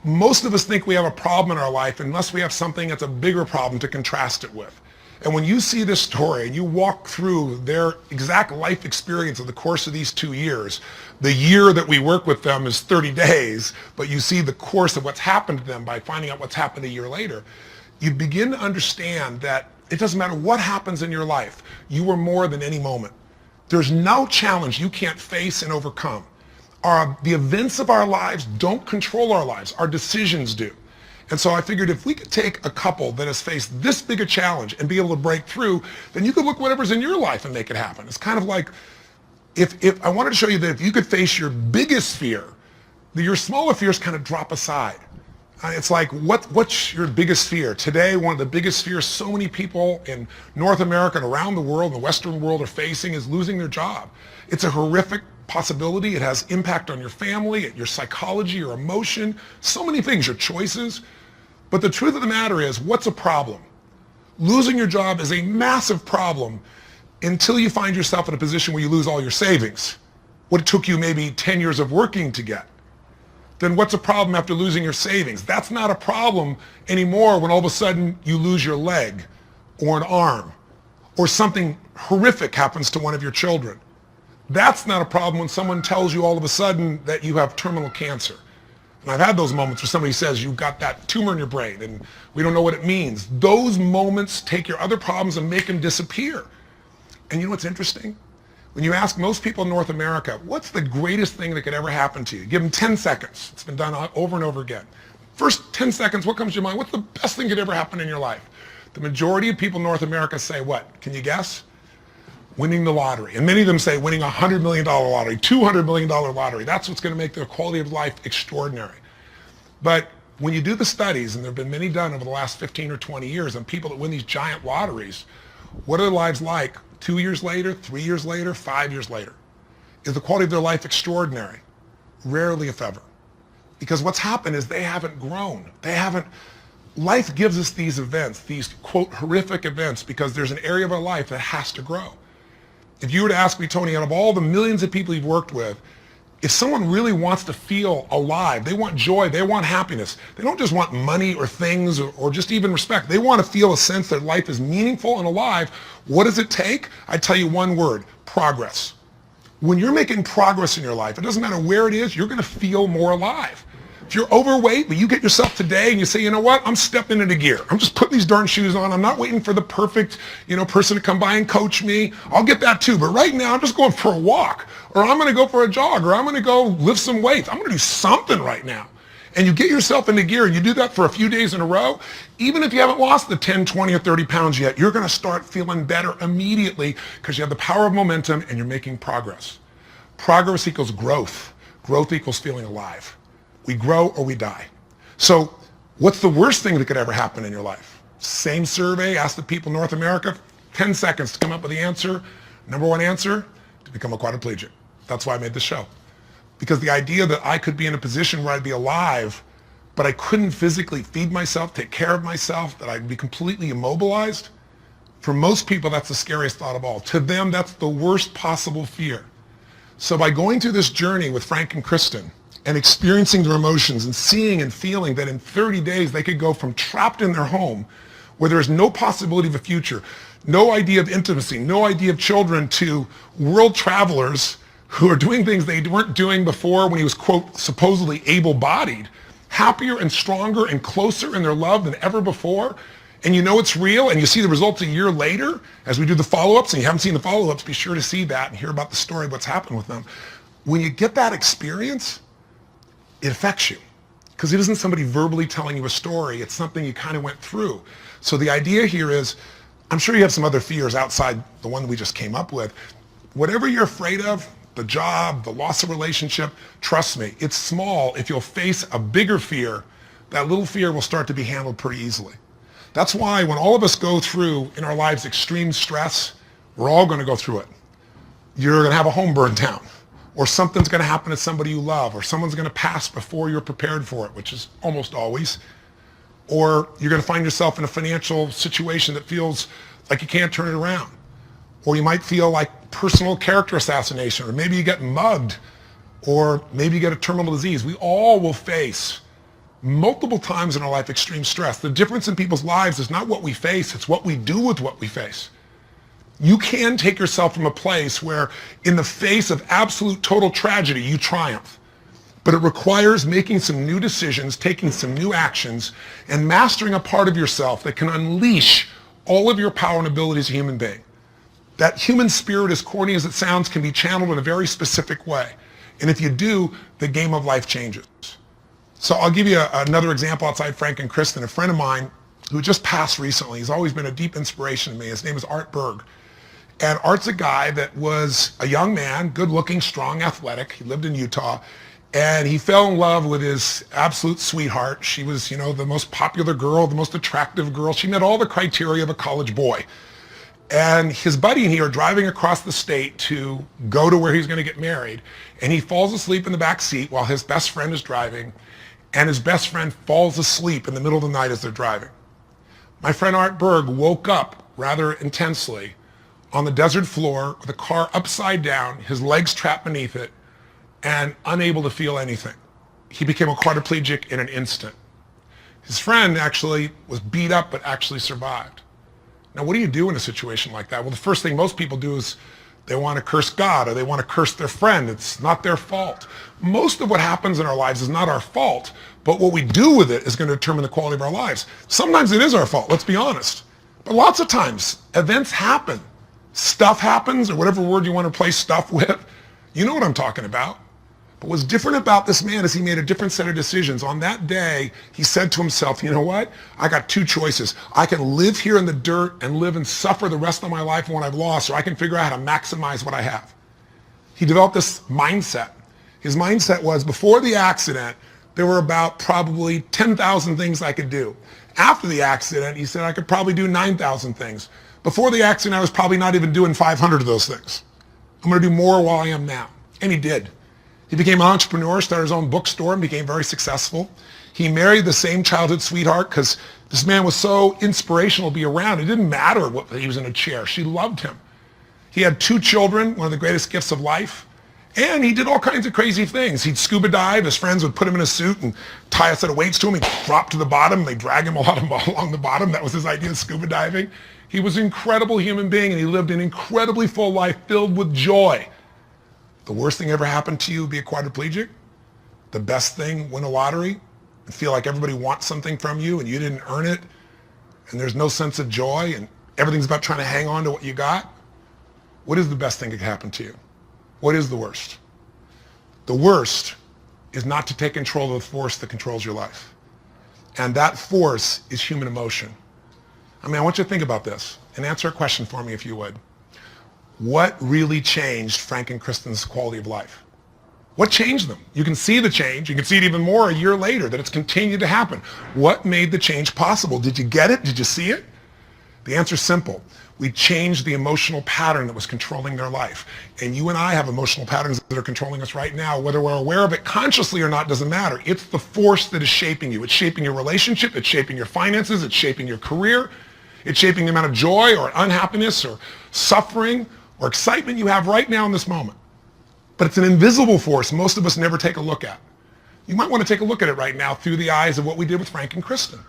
Most of us think we have a problem in our life unless we have something that's a bigger problem to contrast it with. And when you see this story and you walk through their exact life experience of the course of these 2 years, the year that we work with them is 30 days, but you see the course of what's happened to them by finding out what's happened a year later, you begin to understand that it doesn't matter what happens in your life, you are more than any moment. There's no challenge you can't face and overcome. The events of our lives don't control our lives, our decisions do. And so I figured if we could take a couple that has faced this big a challenge and be able to break through, then you could look whatever's in your life and make it happen. It's kind of like, if I wanted to show you that if you could face your biggest fear, your smaller fears kind of drop aside. It's like, what's your biggest fear? Today, one of the biggest fears so many people in North America and around the world, the Western world, are facing is losing their job. It's a horrific possibility. It has impact on your family, your psychology, your emotion, so many things, your choices. But the truth of the matter is, what's a problem? Losing your job is a massive problem until you find yourself in a position where you lose all your savings. What it took you maybe 10 years of working to get. Then what's a problem after losing your savings? That's not a problem anymore when all of a sudden you lose your leg or an arm or something horrific happens to one of your children. That's not a problem when someone tells you all of a sudden that you have terminal cancer. And I've had those moments where somebody says you've got that tumor in your brain and we don't know what it means. Those moments take your other problems and make them disappear. And you know what's interesting? When you ask most people in North America, what's the greatest thing that could ever happen to you? Give them 10 seconds. It's been done over and over again. First 10 seconds, what comes to your mind? What's the best thing that could ever happen in your life? The majority of people in North America say what? Can you guess? Winning the lottery. And many of them say winning a $100 million lottery, $200 million lottery. That's what's going to make their quality of life extraordinary. But when you do the studies, and there have been many done over the last 15 or 20 years on people that win these giant lotteries, what are their lives like 2 years later, 3 years later, 5 years later? Is the quality of their life extraordinary? Rarely, if ever. Because what's happened is they haven't grown. Life gives us these events, these quote horrific events, because there's an area of our life that has to grow. If you were to ask me, Tony, out of all the millions of people you've worked with, if someone really wants to feel alive, they want joy, they want happiness, they don't just want money or things or just even respect. They want to feel a sense that life is meaningful and alive. What does it take? I tell you one word: progress. When you're making progress in your life, it doesn't matter where it is, you're going to feel more alive. If you're overweight, but you get yourself today and you say, you know what, I'm stepping into gear. I'm just putting these darn shoes on. I'm not waiting for the perfect, person to come by and coach me. I'll get that too. But right now, I'm just going for a walk, or I'm going to go for a jog, or I'm going to go lift some weights. I'm going to do something right now. And you get yourself into gear and you do that for a few days in a row. Even if you haven't lost the 10, 20, or 30 pounds yet, you're going to start feeling better immediately because you have the power of momentum and you're making progress. Progress equals growth. Growth equals feeling alive. We grow or we die. So what's the worst thing that could ever happen in your life? Same survey, ask the people in North America, 10 seconds to come up with the answer. Number one answer, to become a quadriplegic. That's why I made this show. Because the idea that I could be in a position where I'd be alive, but I couldn't physically feed myself, take care of myself, that I'd be completely immobilized, for most people, that's the scariest thought of all. To them, that's the worst possible fear. So by going through this journey with Frank and Kristen, and experiencing their emotions and seeing and feeling that in 30 days they could go from trapped in their home where there is no possibility of a future, no idea of intimacy, no idea of children, to world travelers who are doing things they weren't doing before when he was, quote, supposedly able-bodied, happier and stronger and closer in their love than ever before. And you know it's real, and you see the results a year later as we do the follow-ups, and you haven't seen the follow-ups, be sure to see that and hear about the story of what's happened with them. When you get that experience, it affects you, because it isn't somebody verbally telling you a story. It's something you kind of went through. So the idea here is, I'm sure you have some other fears outside the one we just came up with. Whatever you're afraid of, the job, the loss of relationship, trust me, it's small. If you'll face a bigger fear, that little fear will start to be handled pretty easily. That's why when all of us go through in our lives extreme stress, we're all going to go through it. You're going to have a home burned down, or something's going to happen to somebody you love, or someone's going to pass before you're prepared for it, which is almost always. Or you're going to find yourself in a financial situation that feels like you can't turn it around. Or you might feel like personal character assassination, or maybe you get mugged, or maybe you get a terminal disease. We all will face multiple times in our life extreme stress. The difference in people's lives is not what we face, it's what we do with what we face. You can take yourself from a place where in the face of absolute total tragedy, you triumph. But it requires making some new decisions, taking some new actions, and mastering a part of yourself that can unleash all of your power and ability as a human being. That human spirit, as corny as it sounds, can be channeled in a very specific way. And if you do, the game of life changes. So I'll give you another example outside Frank and Kristen. A friend of mine who just passed recently, he's always been a deep inspiration to me. His name is Art Berg. And Art's a guy that was a young man, good looking, strong, athletic. He lived in Utah. And he fell in love with his absolute sweetheart. She was, you know, the most popular girl, the most attractive girl. She met all the criteria of a college boy. And his buddy and he are driving across the state to go to where he's going to get married. And he falls asleep in the back seat while his best friend is driving. And his best friend falls asleep in the middle of the night as they're driving. My friend Art Berg woke up rather intensely on the desert floor with the car upside down, his legs trapped beneath it, and unable to feel anything. He became a quadriplegic in an instant. His friend actually was beat up but actually survived. Now, what do you do in a situation like that? Well, the first thing most people do is they want to curse God or they want to curse their friend. It's not their fault. Most of what happens in our lives is not our fault, but what we do with it is going to determine the quality of our lives. Sometimes it is our fault, let's be honest. But lots of times, events happen. Stuff happens, or whatever word you want to replace stuff with. You know what I'm talking about. But what's different about this man is he made a different set of decisions. On that day, he said to himself, you know what? I got two choices. I can live here in the dirt and live and suffer the rest of my life on what I've lost, or I can figure out how to maximize what I have. He developed this mindset. His mindset was, before the accident, there were about probably 10,000 things I could do. After the accident, he said I could probably do 9,000 things. Before the accident, I was probably not even doing 500 of those things. I'm going to do more while I am now. And he did. He became an entrepreneur, started his own bookstore, and became very successful. He married the same childhood sweetheart because this man was so inspirational to be around. It didn't matter what he was in a chair. She loved him. He had 2 children, one of the greatest gifts of life. And he did all kinds of crazy things. He'd scuba dive. His friends would put him in a suit and tie a set of weights to him. He'd drop to the bottom. They'd drag him along the bottom. That was his idea of scuba diving. He was an incredible human being, and he lived an incredibly full life filled with joy. The worst thing ever happened to you, be a quadriplegic? The best thing, win a lottery and feel like everybody wants something from you and you didn't earn it, and there's no sense of joy and everything's about trying to hang on to what you got? What is the best thing that could happen to you? What is the worst? The worst is not to take control of the force that controls your life. And that force is human emotion. I mean, I want you to think about this and answer a question for me if you would. What really changed Frank and Kristen's quality of life? What changed them? You can see the change. You can see it even more a year later, that it's continued to happen. What made the change possible? Did you get it? Did you see it? The answer is simple. We changed the emotional pattern that was controlling their life. And you and I have emotional patterns that are controlling us right now. Whether we're aware of it consciously or not doesn't matter. It's the force that is shaping you. It's shaping your relationship. It's shaping your finances. It's shaping your career. It's shaping the amount of joy or unhappiness or suffering or excitement you have right now in this moment. But it's an invisible force most of us never take a look at. You might want to take a look at it right now through the eyes of what we did with Frank and Kristen.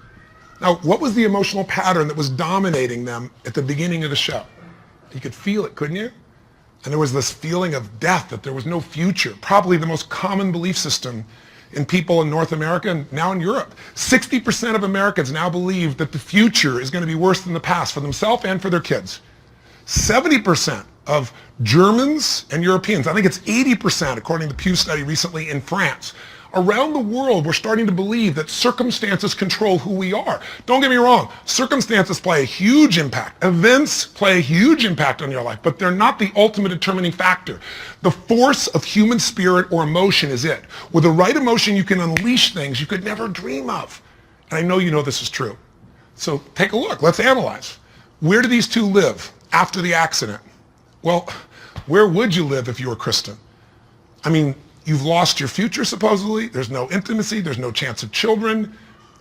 Now, what was the emotional pattern that was dominating them at the beginning of the show? You could feel it, couldn't you? And there was this feeling of death, that there was no future, probably the most common belief system in people in North America and now in Europe. 60% of Americans now believe that the future is going to be worse than the past for themselves and for their kids. 70% of Germans and Europeans, I think it's 80% according to the Pew study recently in France. Around the world, we're starting to believe that circumstances control who we are. Don't get me wrong, circumstances play a huge impact. Events play a huge impact on your life, but they're not the ultimate determining factor. The force of human spirit or emotion is it. With the right emotion, you can unleash things you could never dream of. And I know you know this is true. So take a look, let's analyze. Where do these two live after the accident? Well, where would you live if you were Kristen? I mean, you've lost your future, supposedly. There's no intimacy. There's no chance of children.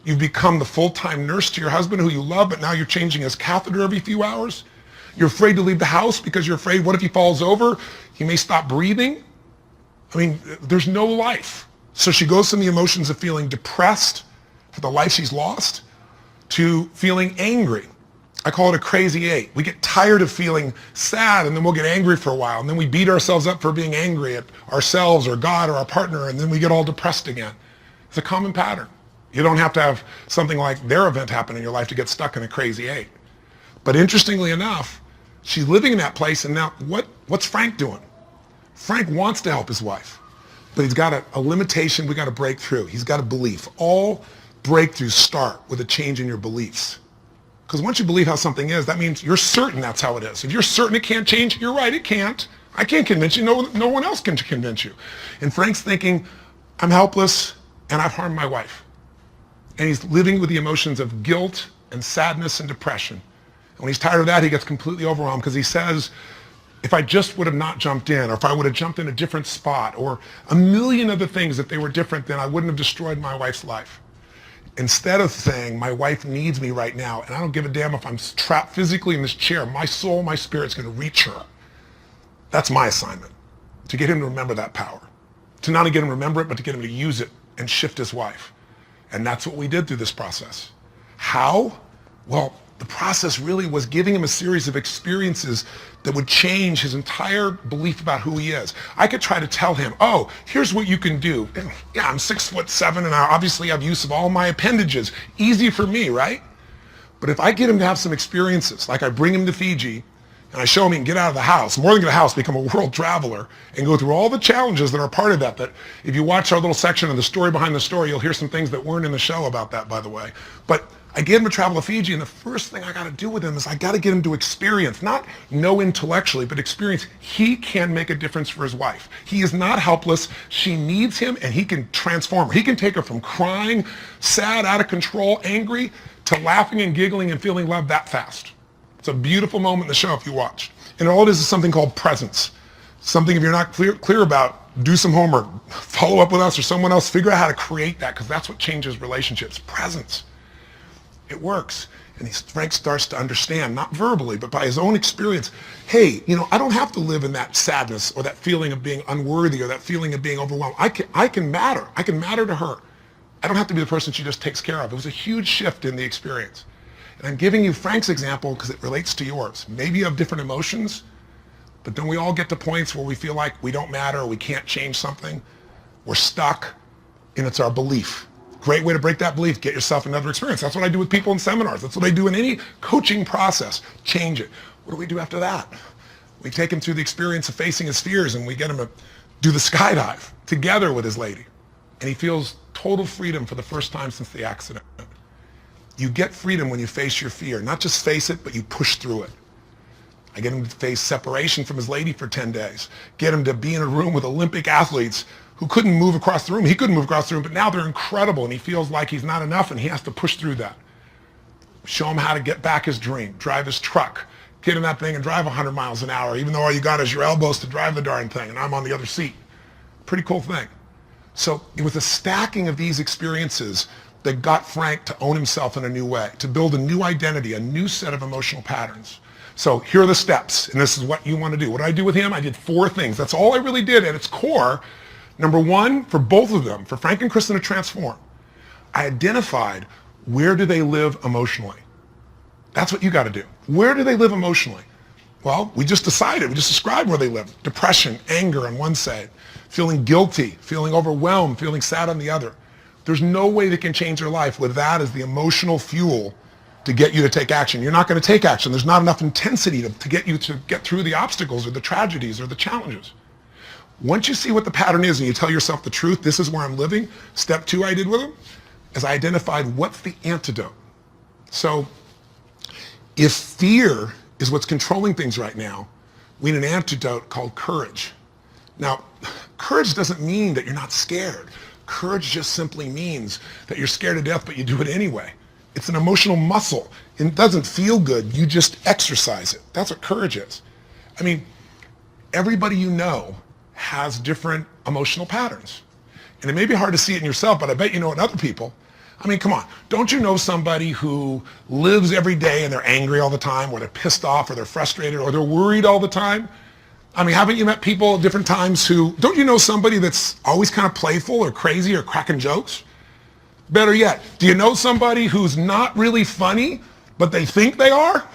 You've become the full-time nurse to your husband who you love, but now you're changing his catheter every few hours. You're afraid to leave the house because you're afraid, what if he falls over? He may stop breathing. I mean, there's no life. So she goes from the emotions of feeling depressed for the life she's lost, to feeling angry. I call it a crazy 8. We get tired of feeling sad, and then we'll get angry for a while, and then we beat ourselves up for being angry at ourselves or God or our partner, and then we get all depressed again. It's a common pattern. You don't have to have something like their event happen in your life to get stuck in a crazy 8. But interestingly enough, she's living in that place, and now what's Frank doing? Frank wants to help his wife, but he's got a limitation we got to break through. He's got a belief. All breakthroughs start with a change in your beliefs. Because once you believe how something is, that means you're certain that's how it is. If you're certain it can't change, you're right, it can't. I can't convince you. No one else can convince you. And Frank's thinking, I'm helpless and I've harmed my wife. And he's living with the emotions of guilt and sadness and depression. And when he's tired of that, he gets completely overwhelmed because he says, if I just would have not jumped in, or if I would have jumped in a different spot, or a million other things, if they were different, then I wouldn't have destroyed my wife's life. Instead of saying, my wife needs me right now, and I don't give a damn if I'm trapped physically in this chair, my soul, my spirit's going to reach her. That's my assignment, to get him to remember that power. To not only get him to remember it, but to get him to use it and shift his wife. And that's what we did through this process. How? Well, the process really was giving him a series of experiences that would change his entire belief about who he is. I could try to tell him, oh, here's what you can do. And yeah, I'm 6'7", and I obviously have use of all my appendages. Easy for me, right? But if I get him to have some experiences, like I bring him to Fiji, and I show him he can get out of the house, more than get out of the house, become a world traveler, and go through all the challenges that are part of that if you watch our little section of the story behind the story, you'll hear some things that weren't in the show about that, by the way. But I get him to travel to Fiji, and the first thing I got to do with him is I got to get him to experience, not know intellectually, but experience he can make a difference for his wife. He is not helpless. She needs him, and he can transform her. He can take her from crying, sad, out of control, angry, to laughing and giggling and feeling love that fast. It's a beautiful moment in the show if you watch. And all it is something called presence. Something if you're not clear about, do some homework, follow up with us or someone else, figure out how to create that, because that's what changes relationships. Presence. It works. And Frank starts to understand, not verbally, but by his own experience, hey, I don't have to live in that sadness or that feeling of being unworthy or that feeling of being overwhelmed. I can matter. I can matter to her. I don't have to be the person she just takes care of. It was a huge shift in the experience. And I'm giving you Frank's example because it relates to yours. Maybe you have different emotions, but then we all get to points where we feel like we don't matter or we can't change something. We're stuck, and it's our belief. Great way to break that belief, get yourself another experience. That's what I do with people in seminars. That's what I do in any coaching process. Change it. What do we do after that? We take him through the experience of facing his fears, and we get him to do the skydive together with his lady. And he feels total freedom for the first time since the accident. You get freedom when you face your fear. Not just face it, but you push through it. I get him to face separation from his lady for 10 days. Get him to be in a room with Olympic athletes who couldn't move across the room. He couldn't move across the room, but now they're incredible, and he feels like he's not enough, and he has to push through that. Show him how to get back his dream, drive his truck, get in that thing and drive 100 miles an hour, even though all you got is your elbows to drive the darn thing, and I'm on the other seat. Pretty cool thing. So it was a stacking of these experiences that got Frank to own himself in a new way, to build a new identity, a new set of emotional patterns. So here are the steps, and this is what you want to do. What did I do with him? I did 4 things. That's all I really did at its core. Number 1, for both of them, for Frank and Kristen to transform, I identified where do they live emotionally. That's what you got to do. Where do they live emotionally? Well, we just described where they live. Depression, anger on one side, feeling guilty, feeling overwhelmed, feeling sad on the other. There's no way they can change their life with that as the emotional fuel to get you to take action. You're not going to take action. There's not enough intensity to get you to get through the obstacles or the tragedies or the challenges. Once you see what the pattern is and you tell yourself the truth, this is where I'm living, step 2 I did with him, is I identified what's the antidote. So if fear is what's controlling things right now, we need an antidote called courage. Now, courage doesn't mean that you're not scared. Courage just simply means that you're scared to death, but you do it anyway. It's an emotional muscle. It doesn't feel good. You just exercise it. That's what courage is. I mean, everybody you know has different emotional patterns. And it may be hard to see it in yourself, but I bet you know it in other people. I mean, come on. Don't you know somebody who lives every day and they're angry all the time, or they're pissed off, or they're frustrated, or they're worried all the time? I mean, haven't you met people at different times who, don't you know somebody that's always kind of playful or crazy or cracking jokes? Better yet, do you know somebody who's not really funny, but they think they are?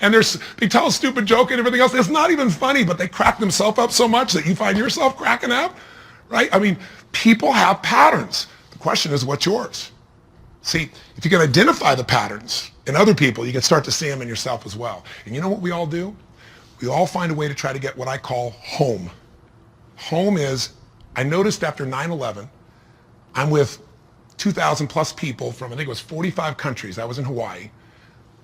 And they tell a stupid joke and everything else. It's not even funny, but they crack themselves up so much that you find yourself cracking up, right? I mean, people have patterns. The question is, what's yours? See, if you can identify the patterns in other people, you can start to see them in yourself as well. And you know what we all do? We all find a way to try to get what I call home. Home is, I noticed after 9/11, I'm with 2,000 plus people from, I think it was 45 countries. I was in Hawaii.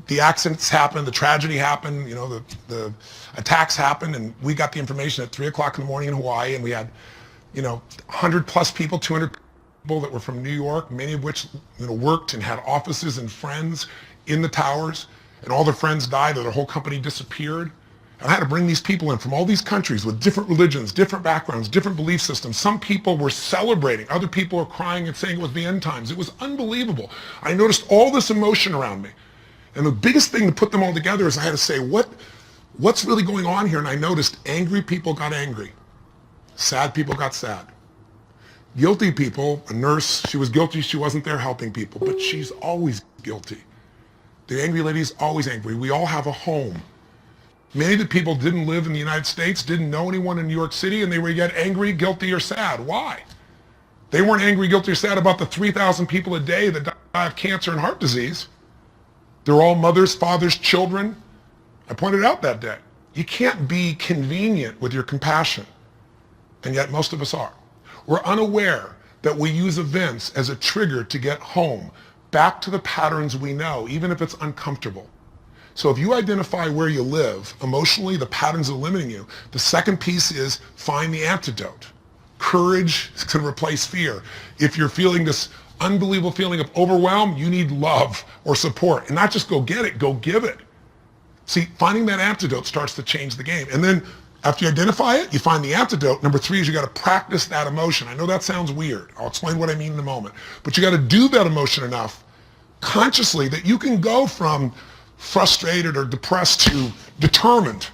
The accidents happened, the tragedy happened, the attacks happened, and we got the information at 3 o'clock in the morning in Hawaii, and we had, 100 plus people, 200 people that were from New York, many of which worked and had offices and friends in the towers, and all their friends died, or their whole company disappeared. And I had to bring these people in from all these countries with different religions, different backgrounds, different belief systems. Some people were celebrating. Other people were crying and saying it was the end times. It was unbelievable. I noticed all this emotion around me. And the biggest thing to put them all together is I had to say, what's really going on here? And I noticed angry people got angry. Sad people got sad. Guilty people, a nurse, she was guilty. She wasn't there helping people, but she's always guilty. The angry lady's always angry. We all have a home. Many of the people didn't live in the United States, didn't know anyone in New York City, and they were yet angry, guilty, or sad. Why? They weren't angry, guilty, or sad about the 3,000 people a day that die of cancer and heart disease. They're all mothers, fathers, children. I pointed out that day. You can't be convenient with your compassion, and yet most of us are. We're unaware that we use events as a trigger to get home, back to the patterns we know, even if it's uncomfortable. So if you identify where you live, emotionally, the patterns that are limiting you, the second piece is find the antidote. Courage can replace fear. If you're feeling this unbelievable feeling of overwhelm, you need love or support. And not just go get it, go give it. See, finding that antidote starts to change the game. And then after you identify it, you find the antidote. Number 3 is you got to practice that emotion. I know that sounds weird. I'll explain what I mean in a moment. But you got to do that emotion enough consciously that you can go from frustrated or depressed to determined.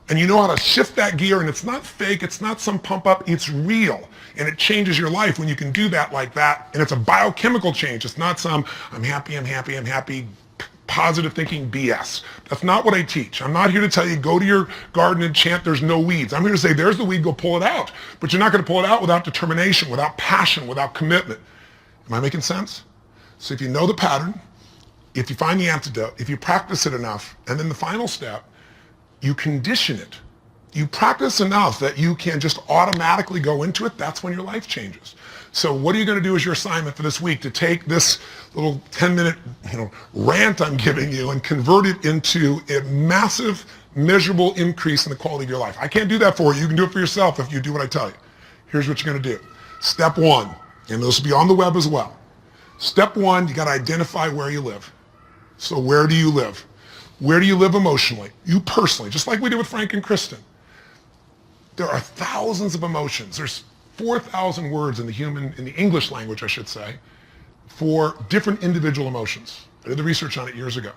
And you know how to shift that gear, and it's not fake, it's not some pump up, it's real. And it changes your life when you can do that like that. And it's a biochemical change. It's not some I'm happy, positive thinking BS. That's not what I teach. I'm not here to tell you go to your garden and chant there's no weeds. I'm here to say there's the weed, go pull it out. But you're not going to pull it out without determination, without passion, without commitment. Am I making sense? So if you know the pattern, if you find the antidote, if you practice it enough, and then the final step, you condition it. You practice enough that you can just automatically go into it, that's when your life changes. So what are you going to do as your assignment for this week to take this little 10-minute rant I'm giving you and convert it into a massive, measurable increase in the quality of your life? I can't do that for you. You can do it for yourself if you do what I tell you. Here's what you're going to do. Step 1, and this will be on the web as well. Step 1, you got to identify where you live. So where do you live? Where do you live emotionally? You personally, just like we did with Frank and Kristen. There are thousands of emotions. There's 4,000 words in the English language, I should say, for different individual emotions. I did the research on it years ago.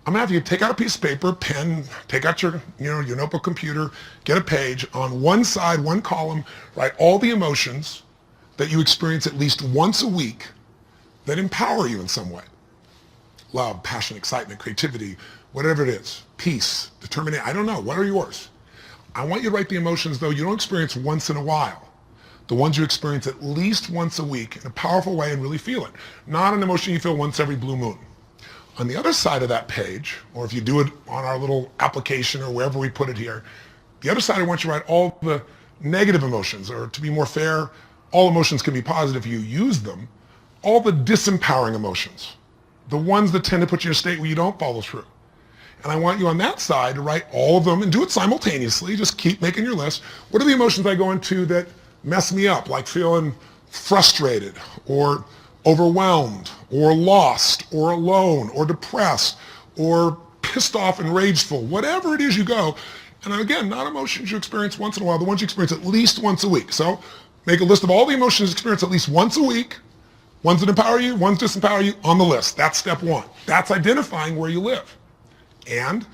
I'm gonna have you take out a piece of paper, pen, take out your notebook, computer, get a page. On one side, one column, write all the emotions that you experience at least once a week that empower you in some way. Love, passion, excitement, creativity, whatever it is, peace, determination, I don't know, what are yours? I want you to write the emotions, though, you don't experience once in a while. The ones you experience at least once a week in a powerful way and really feel it. Not an emotion you feel once every blue moon. On the other side of that page, or if you do it on our little application or wherever we put it here, the other side I want you to write all the negative emotions, or to be more fair, all emotions can be positive if you use them, all the disempowering emotions, the ones that tend to put you in a state where you don't follow through. And I want you on that side to write all of them and do it simultaneously. Just keep making your list. What are the emotions I go into that mess me up, like feeling frustrated or overwhelmed or lost or alone or depressed or pissed off and rageful, whatever it is you go. And again, not emotions you experience once in a while, the ones you experience at least once a week. So make a list of all the emotions you experience at least once a week, ones that empower you, ones that disempower you, on the list. That's step 1. That's identifying where you live. And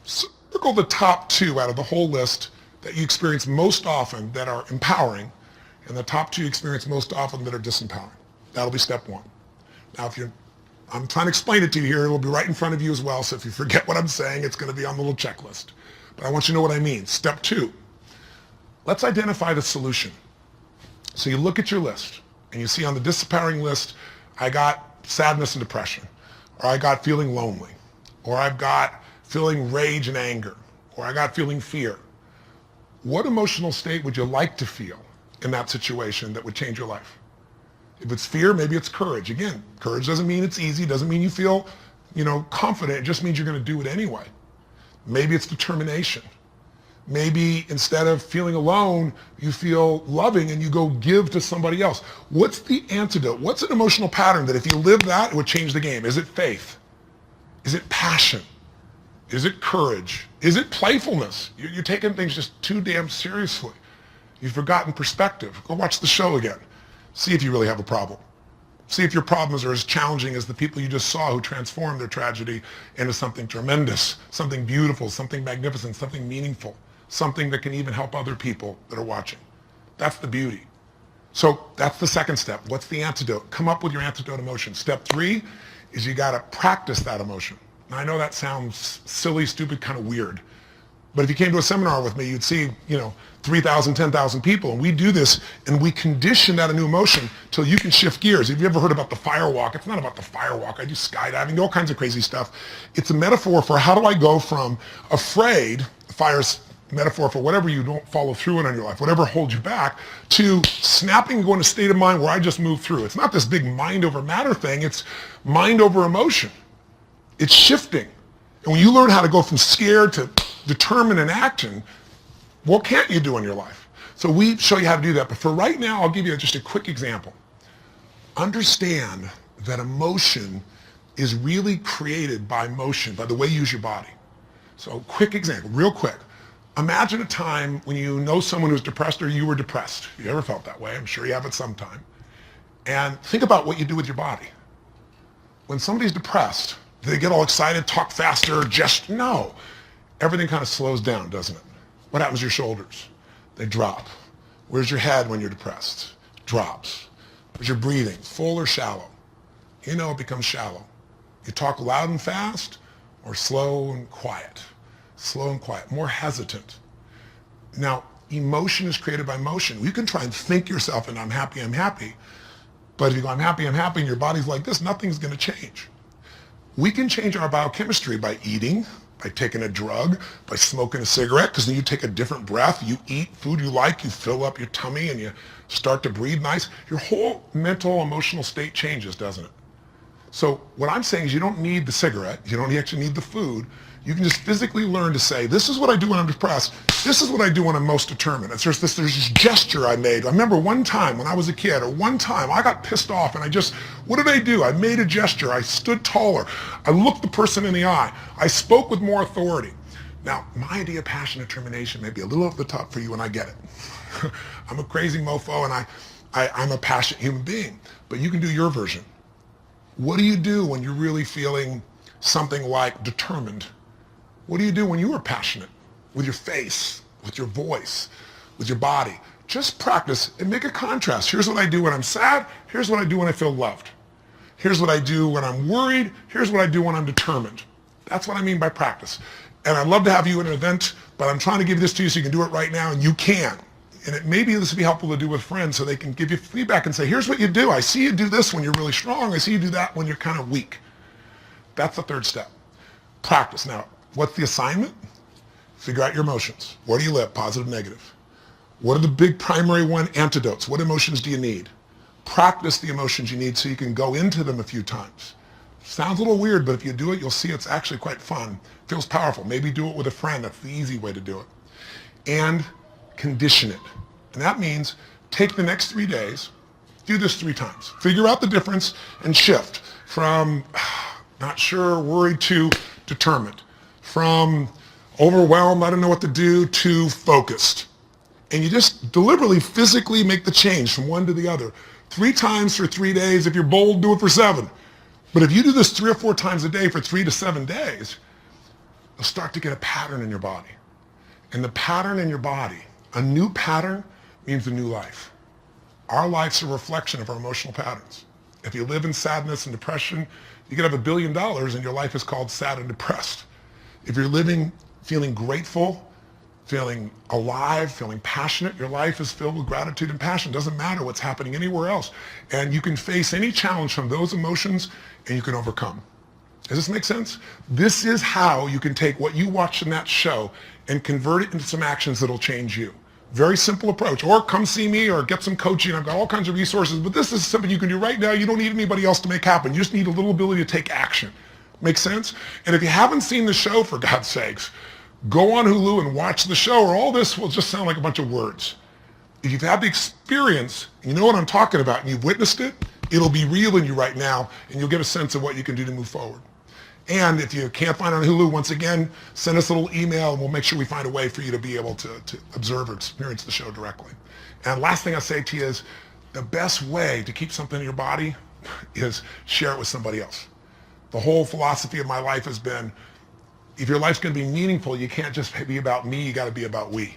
circle the top 2 out of the whole list that you experience most often that are empowering, and the top 2 you experience most often that are disempowering. That'll be step one. Now, I'm trying to explain it to you here. It'll be right in front of you as well. So if you forget what I'm saying, it's going to be on the little checklist. But I want you to know what I mean. Step two, let's identify the solution. So you look at your list and you see on the disempowering list, I got sadness and depression, or I got feeling lonely, or I've got feeling rage and anger, or I got feeling fear. What emotional state would you like to feel in that situation that would change your life? If it's fear, maybe it's courage. Again, courage doesn't mean it's easy, doesn't mean you feel, confident. It just means you're going to do it anyway. Maybe it's determination. Maybe instead of feeling alone, you feel loving and you go give to somebody else. What's the antidote? What's an emotional pattern that if you live that, it would change the game? Is it faith? Is it passion? Is it courage? Is it playfulness? You're taking things just too damn seriously. You've forgotten perspective. Go watch the show again. See if you really have a problem. See if your problems are as challenging as the people you just saw who transformed their tragedy into something tremendous, something beautiful, something magnificent, something meaningful, something that can even help other people that are watching. That's the beauty. So that's the second step. What's the antidote? Come up with your antidote emotion. Step three is you got to practice that emotion. Now, I know that sounds silly, stupid, kind of weird. But if you came to a seminar with me, you'd see, 3,000, 10,000 people. And we do this and we condition that a new emotion till you can shift gears. Have you ever heard about the fire walk? It's not about the fire walk. I do skydiving, all kinds of crazy stuff. It's a metaphor for how do I go from afraid, fire's metaphor for whatever you don't follow through on your life, whatever holds you back, to snapping and going to a state of mind where I just move through. It's not this big mind over matter thing. It's mind over emotion. It's shifting. And when you learn how to go from scared to determined and action, what can't you do in your life? So we show you how to do that. But for right now, I'll give you just a quick example. Understand that emotion is really created by motion, by the way you use your body. So quick example, real quick. Imagine a time when you know someone who's depressed or you were depressed. You ever felt that way? I'm sure you have at some time. And think about what you do with your body. When somebody's depressed, do they get all excited, talk faster, just no. Everything kind of slows down, doesn't it? What happens to your shoulders? They drop. Where's your head when you're depressed? Drops. Where's your breathing? Full or shallow? It becomes shallow. You talk loud and fast or slow and quiet? Slow and quiet, more hesitant. Now, emotion is created by motion. You can try and think yourself into I'm happy. But if you go, I'm happy, and your body's like this, nothing's going to change. We can change our biochemistry by eating, by taking a drug, by smoking a cigarette, because then you take a different breath, you eat food you like, you fill up your tummy, and you start to breathe nice. Your whole mental, emotional state changes, doesn't it? So what I'm saying is you don't need the cigarette, you don't actually need the food. You can just physically learn to say, this is what I do when I'm depressed, this is what I do when I'm most determined. There's this gesture I made. I remember one time when I was a kid, or one time I got pissed off and what did I do? I made a gesture. I stood taller. I looked the person in the eye. I spoke with more authority. Now, my idea of passion and determination may be a little over the top for you, and I get it. I'm a crazy mofo, and I'm a passionate human being. But you can do your version. What do you do when you're really feeling something like determined? What do you do when you are passionate? With your face, with your voice, with your body. Just practice and make a contrast. Here's what I do when I'm sad. Here's what I do when I feel loved. Here's what I do when I'm worried. Here's what I do when I'm determined. That's what I mean by practice. And I'd love to have you in an event, but I'm trying to give this to you so you can do it right now, and you can. And maybe this would be helpful to do with friends so they can give you feedback and say, here's what you do. I see you do this when you're really strong. I see you do that when you're kind of weak. That's the third step. Practice. Now, what's the assignment? Figure out your emotions. Where do you live? Positive, negative. What are the big primary antidotes? What emotions do you need? Practice the emotions you need so you can go into them a few times. Sounds a little weird, but if you do it, you'll see it's actually quite fun. Feels powerful. Maybe do it with a friend. That's the easy way to do it. And condition it. And that means take the next 3 days, do this 3 times. Figure out the difference and shift from not sure, worried to determined. From overwhelmed, I don't know what to do, to focused. And you just deliberately, physically make the change from one to the other. 3 times for 3 days. If you're bold, do it for 7. But if you do this 3 or 4 times a day for 3 to 7 days, you'll start to get a pattern in your body. And the pattern in your body, a new pattern means a new life. Our life's a reflection of our emotional patterns. If you live in sadness and depression, you could have $1 billion and your life is called sad and depressed. If you're living feeling grateful, feeling alive, feeling passionate, your life is filled with gratitude and passion. Doesn't matter what's happening anywhere else. And you can face any challenge from those emotions and you can overcome. Does this make sense? This is how you can take what you watched in that show and convert it into some actions that'll change you. Very simple approach. Or come see me or get some coaching. I've got all kinds of resources, but this is something you can do right now. You don't need anybody else to make happen. You just need a little ability to take action. Make sense? And if you haven't seen the show, for God's sakes, go on Hulu and watch the show, or all this will just sound like a bunch of words. If you've had the experience, you know what I'm talking about, and you've witnessed it, it'll be real in you right now, and you'll get a sense of what you can do to move forward. And if you can't find it on Hulu, once again, send us a little email, and we'll make sure we find a way for you to be able to observe or experience the show directly. And last thing I say to you is, the best way to keep something in your body is share it with somebody else. The whole philosophy of my life has been, if your life's going to be meaningful, you can't just be about me, you got to be about we.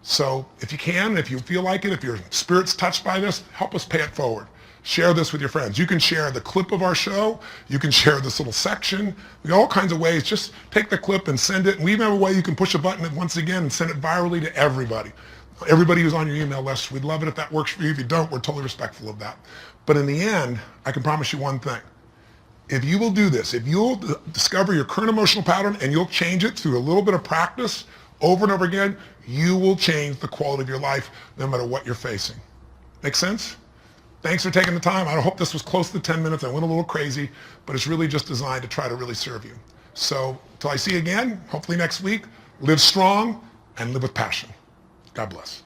So if you can, if you feel like it, if your spirit's touched by this, help us pay it forward. Share this with your friends. You can share the clip of our show. You can share this little section. We got all kinds of ways. Just take the clip and send it. And we even have a way you can push a button once again and send it virally to everybody. Everybody who's on your email list. We'd love it if that works for you. If you don't, we're totally respectful of that. But in the end, I can promise you one thing. If you will do this, if you'll discover your current emotional pattern and you'll change it through a little bit of practice over and over again, you will change the quality of your life no matter what you're facing. Make sense? Thanks for taking the time. I hope this was close to 10 minutes. I went a little crazy, but it's really just designed to try to really serve you. So till I see you again, hopefully next week, live strong and live with passion. God bless.